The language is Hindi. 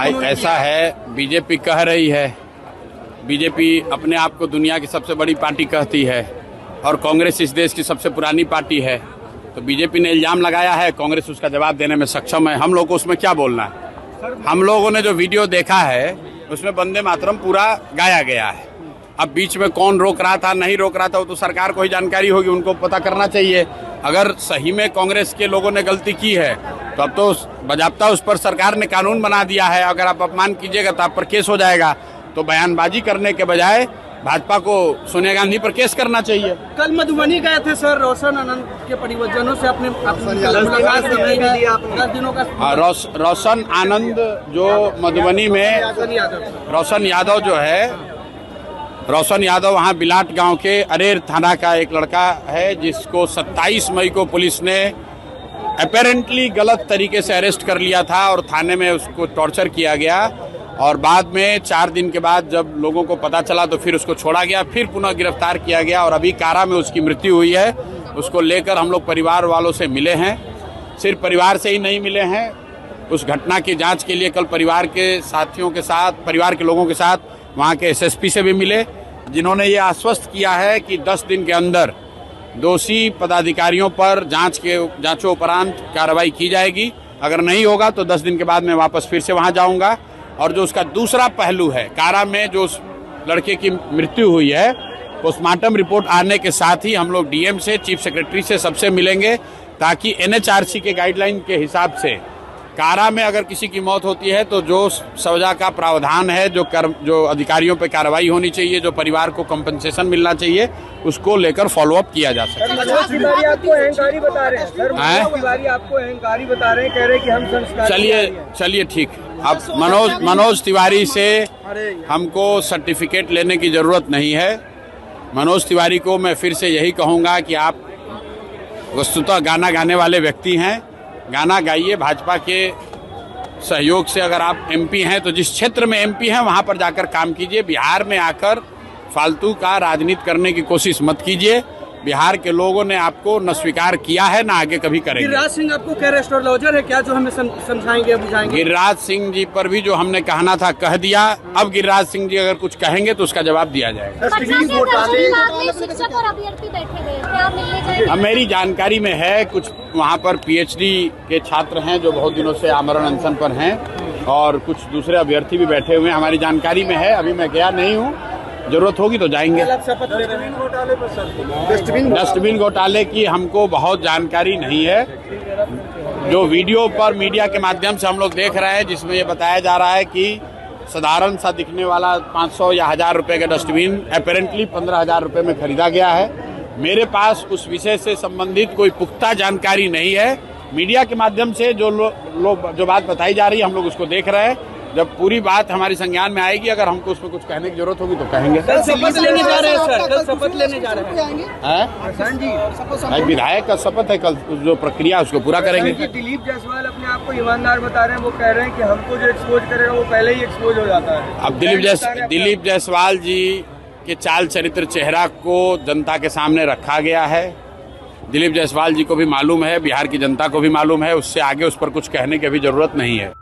भाई ऐसा है, बीजेपी कह रही है, बीजेपी अपने आप को दुनिया की सबसे बड़ी पार्टी कहती है और कांग्रेस इस देश की सबसे पुरानी पार्टी है। तो बीजेपी ने इल्ज़ाम लगाया है, कांग्रेस उसका जवाब देने में सक्षम है। हम लोग को उसमें क्या बोलना है? हम लोगों ने जो वीडियो देखा है उसमें वंदे मातरम पूरा गाया गया है। अब बीच में कौन रोक रहा था नहीं रोक रहा था वो तो सरकार को ही जानकारी होगी, उनको पता करना चाहिए। अगर सही में कांग्रेस के लोगों ने गलती की है तो अब तो बजाबता उस पर सरकार ने कानून बना दिया है, अगर आप अपमान कीजिएगा तो आप पर केस हो जाएगा। तो बयानबाजी करने के बजाय भाजपा को सोनिया गांधी पर केस करना चाहिए। कल मधुबनी गए थे सर, रोशन आनंद के परिवारजनों से अपने मुलाकात करने के लिए 10 दिनों का। रोशन आनंद जो मधुबनी में, रोशन यादव जो है, रोशन यादव वहाँ बिलाट गांव के अरेर थाना का एक लड़का है जिसको 27 मई को पुलिस ने अपेरेंटली गलत तरीके से अरेस्ट कर लिया था और थाने में उसको टॉर्चर किया गया और बाद में 4 दिन के बाद जब लोगों को पता चला तो फिर उसको छोड़ा गया, फिर पुनः गिरफ्तार किया गया और अभी कारा में उसकी मृत्यु हुई है। उसको लेकर हम लोग परिवार वालों से मिले हैं, सिर्फ परिवार से ही नहीं मिले हैं, उस घटना की जांच के लिए कल परिवार के साथियों के साथ, परिवार के लोगों के साथ वहाँ के एसएसपी से भी मिले, जिन्होंने ये आश्वस्त किया है कि 10 दिन के अंदर दोषी पदाधिकारियों पर जांचों उपरांत कार्रवाई की जाएगी। अगर नहीं होगा तो 10 दिन के बाद मैं वापस फिर से वहाँ जाऊँगा। और जो उसका दूसरा पहलू है, कारा में जो उस लड़के की मृत्यु हुई है, पोस्टमार्टम रिपोर्ट आने के साथ ही हम लोग डीएम से, चीफ सेक्रेटरी से, सबसे मिलेंगे ताकि एनएचआरसी के गाइडलाइन के हिसाब से कारा में अगर किसी की मौत होती है तो जो सजा का प्रावधान है, जो अधिकारियों पर कार्रवाई होनी चाहिए, जो परिवार को कंपनसेशन मिलना चाहिए, उसको लेकर फॉलोअप किया जा सकता है। आपको अहंकारी बता रहे हैं सर, आपको अहंकारी बता रहे हैं, कह रहे हैं कि हम संस्कार। चलिए ठीक, अब मनोज तिवारी से हमको सर्टिफिकेट लेने की जरूरत नहीं है। मनोज तिवारी को मैं फिर से यही कहूँगा कि आप वस्तुतः गाना गाने वाले व्यक्ति हैं, गाना गाइए। भाजपा के सहयोग से अगर आप एमपी हैं तो जिस क्षेत्र में एमपी हैं वहां पर जाकर काम कीजिए। बिहार में आकर फालतू का राजनीति करने की कोशिश मत कीजिए। बिहार के लोगों ने आपको न स्वीकार किया है न आगे कभी करेंगे। गिरिराज सिंह आपको कह रहे एस्ट्रोलॉजर है क्या, जो हमें समझाएंगे बुझाएंगे? गिरिराज सिंह जी पर भी जो हमने कहना था कह दिया। अब गिरिराज सिंह जी अगर कुछ कहेंगे तो उसका जवाब दिया जाएगा। अब मेरी जानकारी में है कुछ वहाँ पर पीएचडी के छात्र हैं जो बहुत दिनों से आमरण अनशन पर हैं और कुछ दूसरे अभ्यर्थी भी बैठे हुए हैं, हमारी जानकारी में है। अभी मैं गया नहीं हूँ, जरूरत होगी तो जाएंगे। डस्टबिन घोटाले की हमको बहुत जानकारी नहीं है। जो वीडियो पर मीडिया के माध्यम से हम लोग देख रहे हैं जिसमें ये बताया जा रहा है कि साधारण सा दिखने वाला 500 या 1000 रुपए का डस्टबिन अपेरेंटली 15,000 रुपए में खरीदा गया है। मेरे पास उस विषय से संबंधित कोई पुख्ता जानकारी नहीं है। मीडिया के माध्यम से जो बात बताई जा रही है हम लोग उसको देख रहे हैं। जब पूरी बात हमारी संज्ञान में आएगी, अगर हमको उसमें कुछ कहने की जरूरत होगी तो कहेंगे। कल शपथ लेने जा रहे हैं सर, कल शपथ लेने जा रहे हैं। विधायक का शपथ है, कल जो प्रक्रिया उसको पूरा करेंगे। दिलीप जायसवाल अपने आप को ईमानदार बता रहे हैं, वो कह रहे हैं कि हमको जो एक्सपोज करेगा वो पहले ही एक्सपोज हो जाता है। अब दिलीप जायसवाल जी के चाल चरित्र चेहरा को जनता के सामने रखा गया है। दिलीप जायसवाल जी को भी मालूम है, बिहार की जनता को भी मालूम है, उससे आगे उस पर कुछ कहने की भी जरूरत नहीं है।